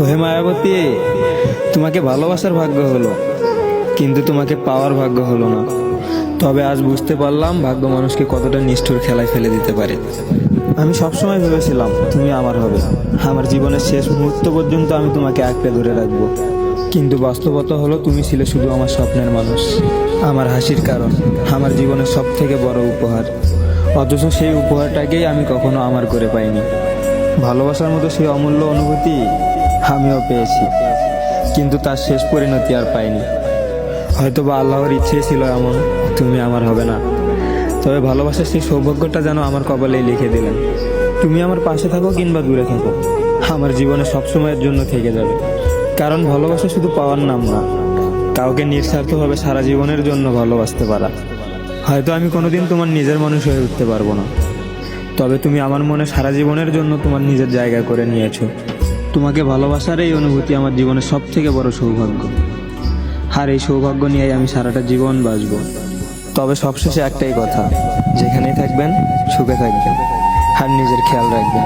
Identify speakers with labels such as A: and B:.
A: ওহে মায়াবতী, তোমাকে ভালোবাসার ভাগ্য হলো, কিন্তু তোমাকে পাওয়ার ভাগ্য হলো না। তবে আজ বুঝতে পারলাম ভাগ্য মানুষকে কতটা নিষ্ঠুর খেলায় ফেলে দিতে পারে। আমি সবসময় ভেবেছিলাম তুমি আমার হবে, আমার জীবনের শেষ মুহূর্ত পর্যন্ত আমি তোমাকে আঁকড়ে ধরে রাখবো। কিন্তু বাস্তবতা হলো তুমি ছিলে শুধু আমার স্বপ্নের মানুষ, আমার হাসির কারণ, আমার জীবনের সব থেকে বড় উপহার। অথচ সেই উপহারটাকেই আমি কখনো আমার করে পাইনি। ভালোবাসার মতো সেই অমূল্য অনুভূতি আমিও পেয়েছি, কিন্তু তার শেষ পরিণতি আর পাইনি। হয়তো বা আল্লাহর ইচ্ছে ছিল এমন, তুমি আমার হবে না। তবে ভালোবাসার সেই সৌভাগ্যটা যেন আমার কপালেই লিখে দিলেন। তুমি আমার পাশে থাকো কিংবা দূরে থাকো, আমার জীবনে সবসময়ের জন্য থেকে যাবে। কারণ ভালোবাসা শুধু পাওয়ার নাম না, কাউকে নিঃস্বার্থভাবে সারা জীবনের জন্য ভালোবাসতে পারা। হয়তো আমি কোনোদিন তোমার নিজের মানুষ হয়ে উঠতে পারবো না, তবে তুমি আমার মনে সারা জীবনের জন্য তোমার নিজের জায়গা করে নিয়েছো। তোমাকে ভালোবাসার এই অনুভূতি আমার জীবনের সব থেকে বড় সৌভাগ্য, আর এই সৌভাগ্য নিয়েই আমি সারাটা জীবন বাঁচবো। তবে সবশেষে একটাই কথা, যেখানেই থাকবেন সুখে থাকবেন আর নিজের খেয়াল রাখবেন।